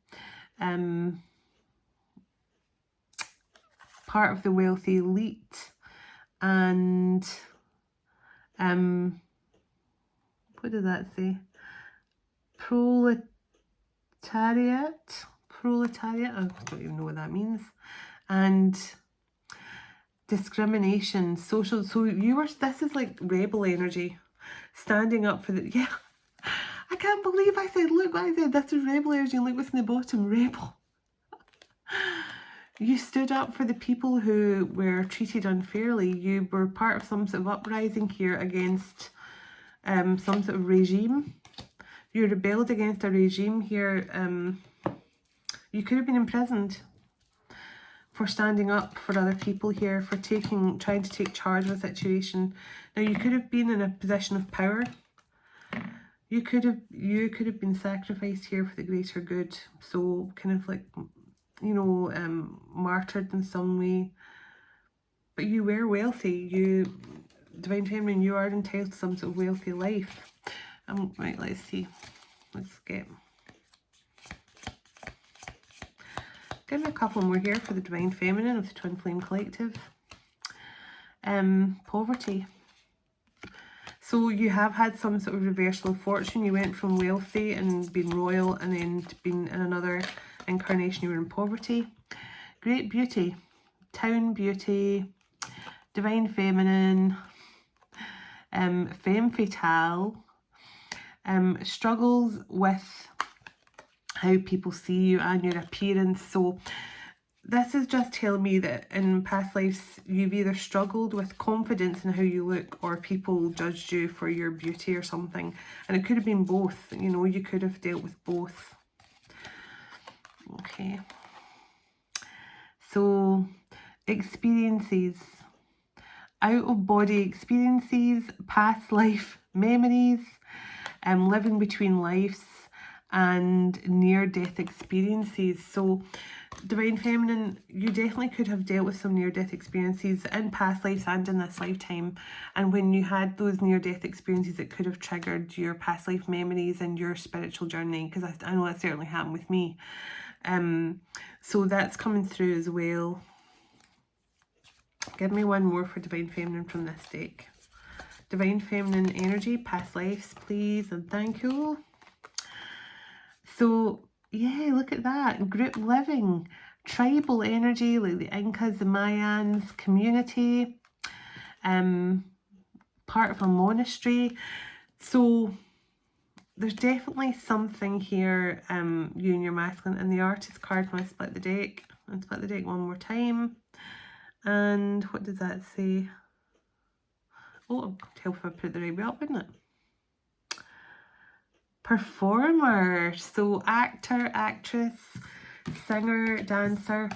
part of the wealthy elite, and what did that say? Proletariat, I don't even know what that means. And discrimination, social. So you were, this is like rebel energy, standing up for the, yeah, I can't believe I said, look what I said, this is rebel energy, and look what's in the bottom, rebel. You stood up for the people who were treated unfairly. You were part of some sort of uprising here against some sort of regime. You rebelled against a regime here. You could have been imprisoned for standing up for other people here, for trying to take charge of a situation. Now you could have been in a position of power. You could have been sacrificed here for the greater good. So kind of like, you know, martyred in some way. But you were wealthy. Divine Feminine, you are entitled to some sort of wealthy life. Right, let's see. Let's get... Give me a couple more here for the Divine Feminine of the Twin Flame Collective. Poverty. So you have had some sort of reversal of fortune. You went from wealthy and being royal, and then being in another incarnation you were in poverty. Great beauty. Town Beauty, Divine Feminine, Femme Fatale, struggles with how people see you and your appearance. So this is just telling me that in past lives you've either struggled with confidence in how you look, or people judged you for your beauty or something. And it could have been both, you know, you could have dealt with both. Okay. So experiences, out of body experiences, past life memories, living between lives, and near-death experiences. So Divine Feminine, you definitely could have dealt with some near-death experiences in past lives and in this lifetime. And when you had those near-death experiences, it could have triggered your past life memories and your spiritual journey, because I know that certainly happened with me. So that's coming through as well. Give me one more for Divine Feminine from this deck. Divine Feminine energy, past lives, please, and thank you. So yeah, look at that. Group living, tribal energy, like the Incas, the Mayans, community, part of a monastery. So there's definitely something here, you and your masculine. And the Artist card, when I split the deck, and split the deck one more time. And what does that say? Oh, I'll tell if I put the right way up, wouldn't it? Performer, so actor, actress, singer, dancer.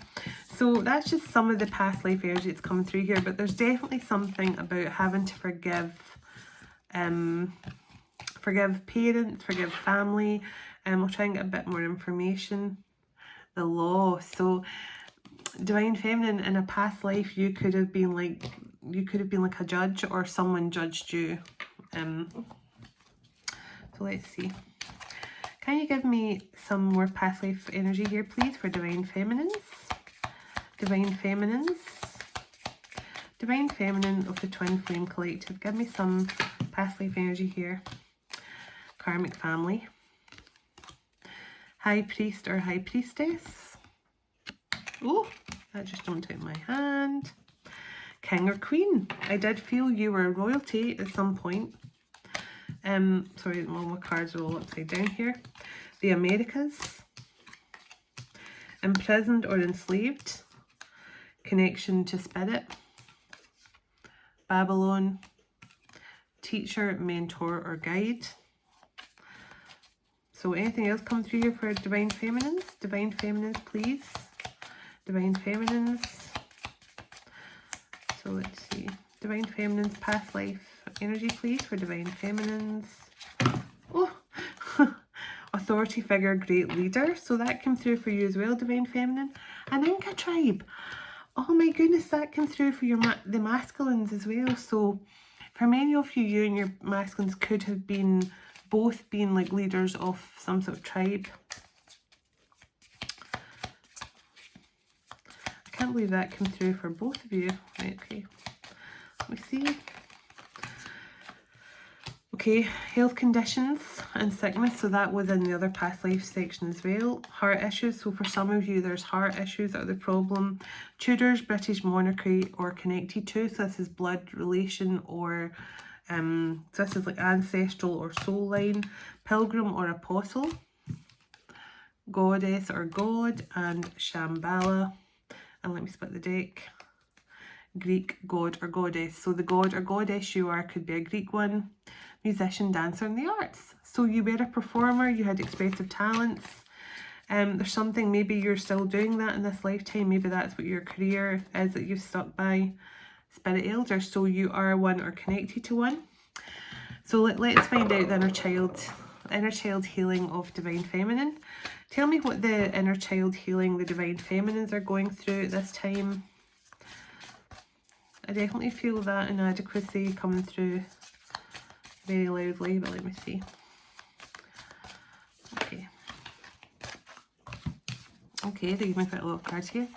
So that's just some of the past life energy that's coming through here, but there's definitely something about having to forgive parents, forgive family. I'll try and get a bit more information. The law. So Divine Feminine, in a past life you could have been like a judge, or someone judged you. So let's see. Can you give me some more past life energy here, please, for Divine Feminines? Divine Feminines. Divine Feminine of the Twin Flame Collective. Give me some past life energy here. Karmic family. High Priest or High Priestess. Oh, that just jumped out of my hand. King or Queen. I did feel you were royalty at some point. Sorry, all my cards are all upside down here. The Americas. Imprisoned or enslaved. Connection to spirit. Babylon. Teacher, mentor, or guide. So anything else come through here for Divine Feminines? Divine Feminines, please. Divine Feminines. So let's see. Divine Feminines, past life energy, please, for Divine Feminines. Oh, authority figure, great leader. So that came through for you as well, Divine Feminine. An Inca tribe. Oh my goodness, that came through for your the masculines as well. So for many of you, you and your masculines could have been both being like leaders of some sort of tribe. I can't believe that came through for both of you. Right, okay. Let me see. Okay, health conditions and sickness. So that was in the other past life section as well. Heart issues. So for some of you, there's heart issues that are the problem. Tudors, British monarchy, or connected to. So this is blood relation, or so this is like ancestral or soul line. Pilgrim or apostle. Goddess or god, and Shambhala. And let me split the deck. Greek, god or goddess. So the god or goddess you are could be a Greek one. Musician, dancer, in the arts. So you were a performer, you had expressive talents. There's something, maybe you're still doing that in this lifetime. Maybe that's what your career is that you've stuck by. Spirit elder. So you are one or connected to one. So let's find out the inner child healing of Divine Feminine. Tell me what the inner child healing the Divine Feminines are going through at this time. I definitely feel that inadequacy coming through very loudly, but let me see. Okay, they give me quite a lot of cards here.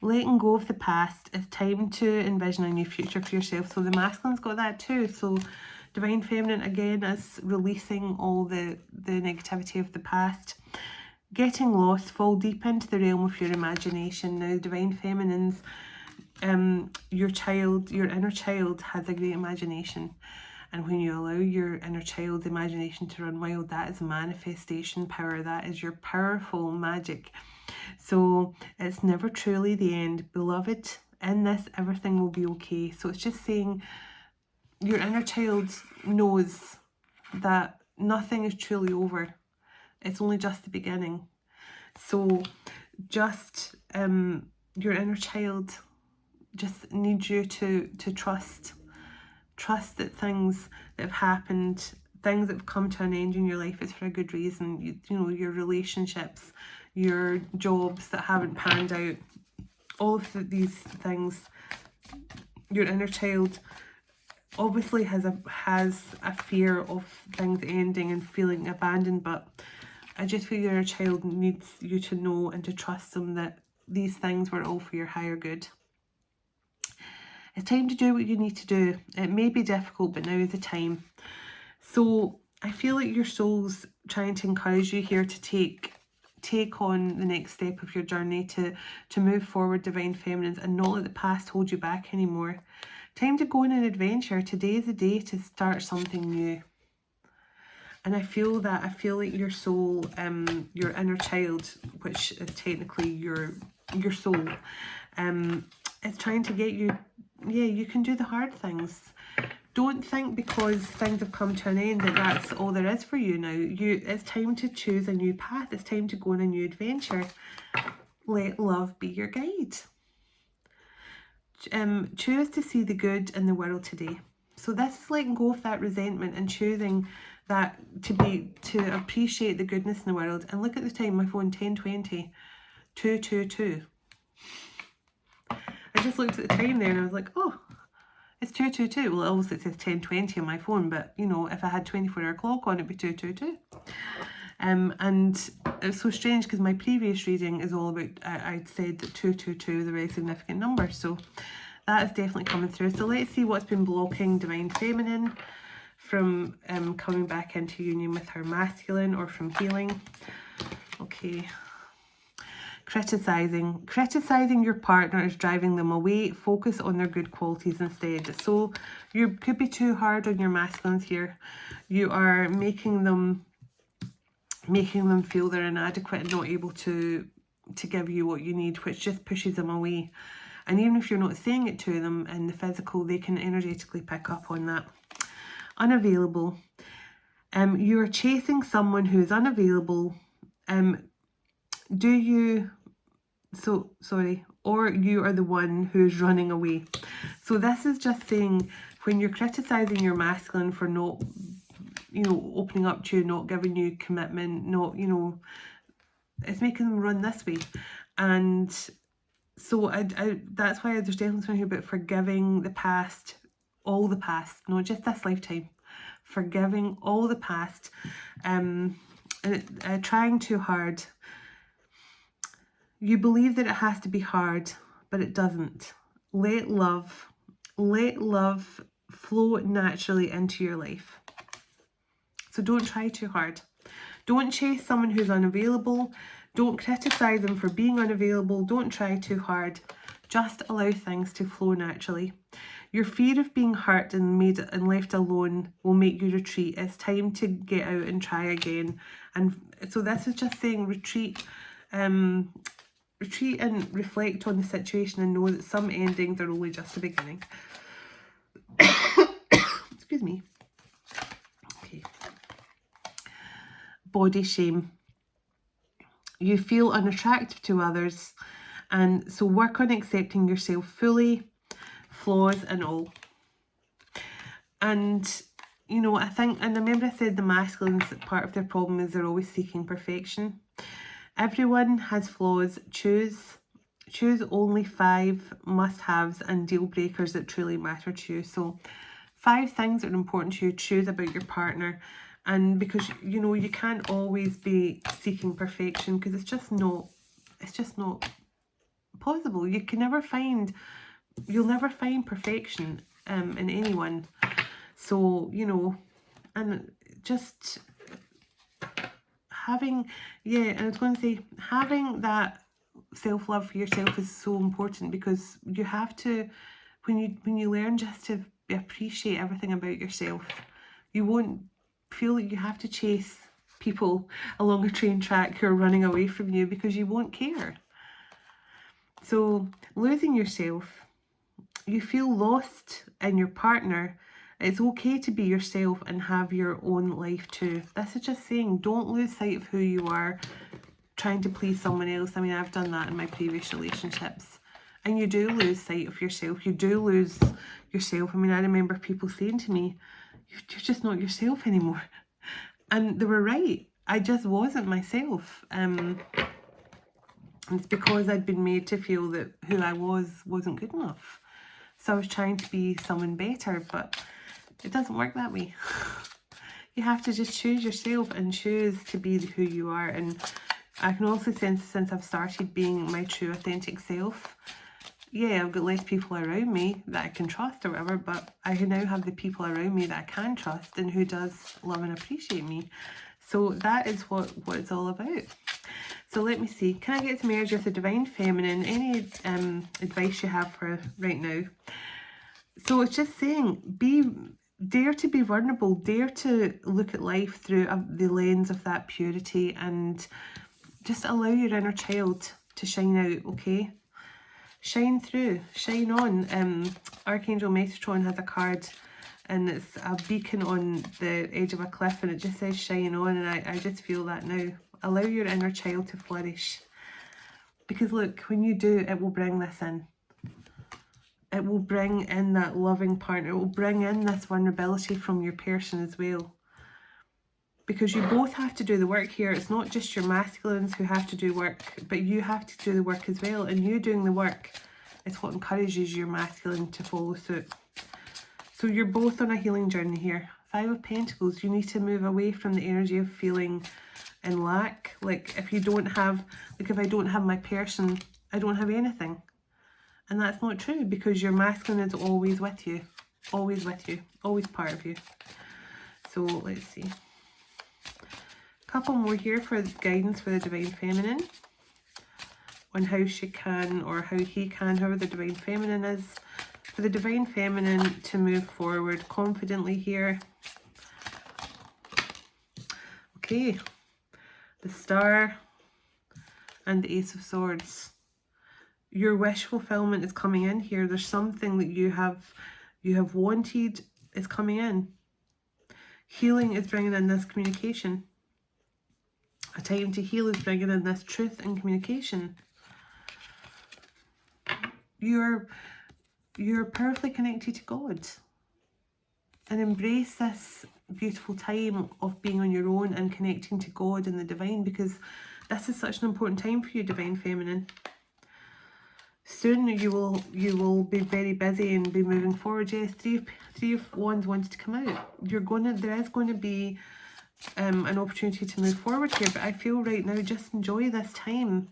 Letting go of the past. It's time to envision a new future for yourself. So the masculine's got that too. So Divine Feminine again is releasing all the negativity of the past. Getting lost, fall deep into the realm of your imagination. Now Divine Feminines, your inner child has a great imagination. And when you allow your inner child's imagination to run wild, that is manifestation power. That is your powerful magic. So it's never truly the end. Beloved, in this, everything will be okay. So it's just saying your inner child knows that nothing is truly over. It's only just the beginning. So just your inner child just needs you to trust that things that have happened, things that have come to an end in your life, is for a good reason. You know, your relationships, your jobs that haven't panned out, all of these things, your inner child obviously has a fear of things ending and feeling abandoned, but I just feel your inner child needs you to know and to trust them that these things were all for your higher good. It's time to do what you need to do. It may be difficult, but now is the time. So I feel like your soul's trying to encourage you here to take on the next step of your journey, to move forward, divine feminines, and not let the past hold you back anymore. Time to go on an adventure. Today is the day to start something new. And I feel like your soul, your inner child, which is technically your soul, is trying to get you, yeah, you can do the hard things. Don't think because things have come to an end that that's all there is for you now. It's time to choose a new path. It's time to go on a new adventure. Let love be your guide. Choose to see the good in the world today. So this is letting go of that resentment and choosing that to appreciate the goodness in the world. And look at the time, my phone, 10:20, 2:22. I just looked at the time there and I was like, oh, it's 2:22. Well, obviously it says 10:20 on my phone, but you know, if I had 24-hour clock on, it'd be 2:22. And it's so strange because my previous reading is all about, I'd said that 222 is a very significant number, so that is definitely coming through. So let's see what's been blocking divine feminine from coming back into union with her masculine, or from healing. Okay. Criticizing your partner is driving them away. Focus on their good qualities instead. So you could be too hard on your masculines here. You are making them feel they're inadequate and not able to give you what you need, which just pushes them away. And even if you're not saying it to them in the physical, they can energetically pick up on that. Unavailable. You are chasing someone who is unavailable. Or you are the one who is running away. So this is just saying, when you're criticizing your masculine for not, you know, opening up to you, not giving you commitment, not, you know, it's making them run this way. And so I that's why there's definitely something here about forgiving the past, all the past, not just this lifetime. Forgiving all the past, and trying too hard. You believe that it has to be hard, but it doesn't. Let love flow naturally into your life. So don't try too hard. Don't chase someone who's unavailable. Don't criticize them for being unavailable. Don't try too hard. Just allow things to flow naturally. Your fear of being hurt and left alone will make you retreat. It's time to get out and try again. And so this is just saying retreat. Retreat and reflect on the situation and know that some endings are only just the beginning. Excuse me. Okay. Body shame. You feel unattractive to others, and so work on accepting yourself fully, flaws and all. And you know, I think, and remember I said the masculines, part of their problem is they're always seeking perfection. Everyone has flaws. Choose only 5 must-haves and deal breakers that truly matter to you. So 5 things that are important to you. Choose about your partner. And because, you know, you can't always be seeking perfection, because it's just not possible. You'll never find perfection in anyone. So, you know, and just having, yeah, and I was going to say, having that self-love for yourself is so important, because you have to, when you learn just to appreciate everything about yourself, you won't feel that you have to chase people along a train track who are running away from you, because you won't care. So losing yourself, you feel lost in your partner. It's okay to be yourself and have your own life too. This is just saying, don't lose sight of who you are trying to please someone else. I mean, I've done that in my previous relationships. And you do lose sight of yourself. You do lose yourself. I mean, I remember people saying to me, you're just not yourself anymore. And they were right. I just wasn't myself. It's because I'd been made to feel that who I wasn't good enough. So I was trying to be someone better, but it doesn't work that way. You have to just choose yourself and choose to be who you are. And I can also sense, since I've started being my true authentic self, yeah, I've got less people around me that I can trust or whatever, but I now have the people around me that I can trust and who does love and appreciate me. So that is what it's all about. So let me see, can I get some energy with the Divine Feminine? Any advice you have for right now? So it's just saying, dare to be vulnerable, dare to look at life through the lens of that purity, and just allow your inner child to shine out, okay? Shine through, shine on. Archangel Metatron has a card, and it's a beacon on the edge of a cliff, and it just says shine on, and I just feel that now. Allow your inner child to flourish. Because look, when you do, it will bring this in. It will bring in that loving partner. It will bring in this vulnerability from your person as well. Because you both have to do the work here. It's not just your masculines who have to do work, but you have to do the work as well. And you doing the work is what encourages your masculine to follow suit. So you're both on a healing journey here. 5 of Pentacles, you need to move away from the energy of feeling in lack. Like if you don't have, like if I don't have my person, I don't have anything. And that's not true, because your masculine is always with you, always part of you. So let's see. Couple more here for guidance for the Divine Feminine on how she can, or how he can, however the Divine Feminine is, for the Divine Feminine to move forward confidently here. Okay, the Star and the Ace of Swords. Your wish fulfillment is coming in here. There's something that you have wanted is coming in. Healing is bringing in this communication. A time to heal is bringing in this truth and communication. You're powerfully connected to God. And embrace this beautiful time of being on your own and connecting to God and the divine, because this is such an important time for you, Divine Feminine. Soon you will be very busy and be moving forward. Yes, three of Wands wanted to come out. There is going to be an opportunity to move forward here, but I feel right now just enjoy this time.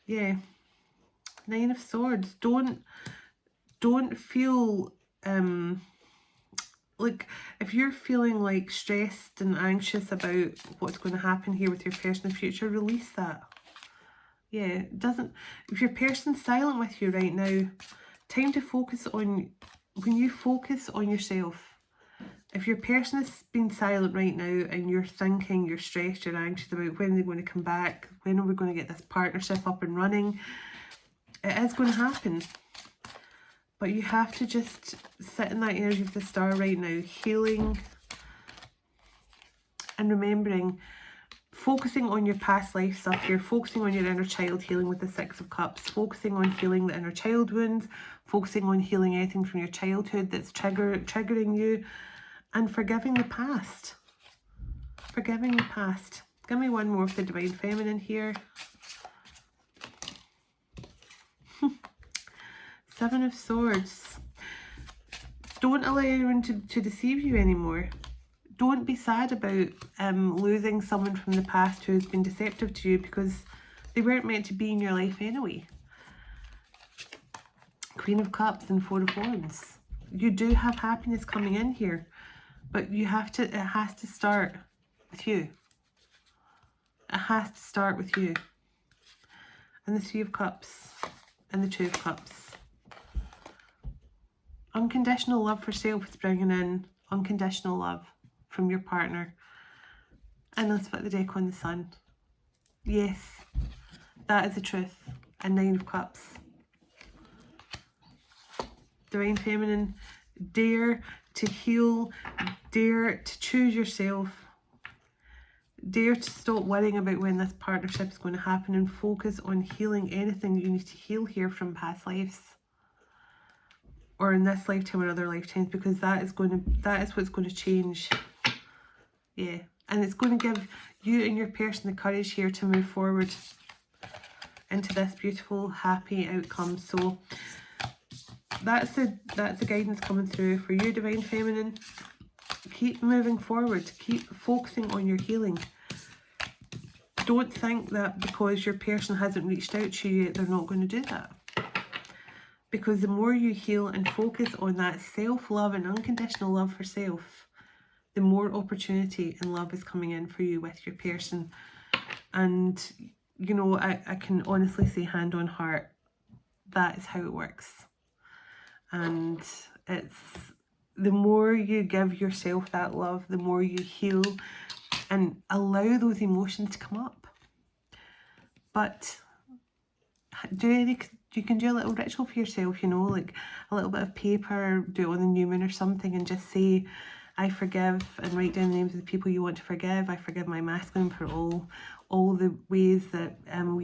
Yeah, 9 of Swords. Don't feel like, if you're feeling like stressed and anxious about what's going to happen here with your person in the future, release that. Yeah, if your person's silent with you right now, time to focus on, when you focus on yourself. If your person has been silent right now and you're thinking, you're stressed, you're anxious about when they're going to come back, when are we going to get this partnership up and running, it is going to happen. But you have to just sit in that energy of the Star right now, healing and remembering, focusing on your past life stuff here, focusing on your inner child, healing with the 6 of Cups, focusing on healing the inner child wounds, focusing on healing anything from your childhood that's triggering you, and forgiving the past. Forgiving the past. Give me one more for the Divine Feminine here. 7 of Swords. Don't allow anyone to deceive you anymore. Don't be sad about losing someone from the past who has been deceptive to you, because they weren't meant to be in your life anyway. Queen of Cups and 4 of Wands. You do have happiness coming in here, but it has to start with you. It has to start with you. and the Three of Cups, and the Two of Cups. Unconditional love for self is bringing in unconditional love from your partner. And let's put the deck on the Sun. Yes, that is the truth. And Nine of Cups. Divine Feminine, dare to heal, dare to choose yourself, dare to stop worrying about when this partnership is going to happen and focus on healing anything you need to heal here from past lives, or in this lifetime or other lifetimes, because that is what's going to change. Yeah, and it's going to give you and your person the courage here to move forward into this beautiful, happy outcome. So that's the guidance coming through for you, Divine Feminine. Keep moving forward. Keep focusing on your healing. Don't think that because your person hasn't reached out to you yet, they're not going to do that. Because the more you heal and focus on that self-love and unconditional love for self, the more opportunity and love is coming in for you with your person. And, you know, I can honestly say, hand on heart, that is how it works. And it's the more you give yourself that love, the more you heal and allow those emotions to come up. But you can do a little ritual for yourself, you know, like a little bit of paper, do it on the new moon or something, and just say, I forgive, and write down the names of the people you want to forgive. I forgive my masculine for all the ways that and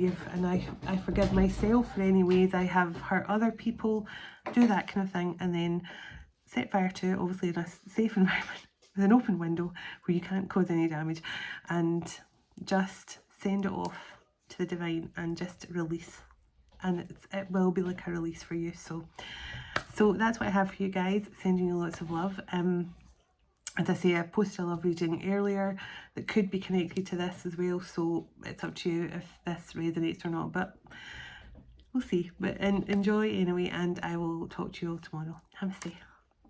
I forgive myself for any ways I have hurt other people. Do that kind of thing, and then set fire to it, obviously in a safe environment with an open window where you can't cause any damage, and just send it off to the divine and just release. And it will be like a release for you. So that's what I have for you guys. Sending you lots of love. As I say, I posted a love reading earlier that could be connected to this as well, so it's up to you if this resonates or not, but we'll see. But enjoy anyway, and I will talk to you all tomorrow. Namaste.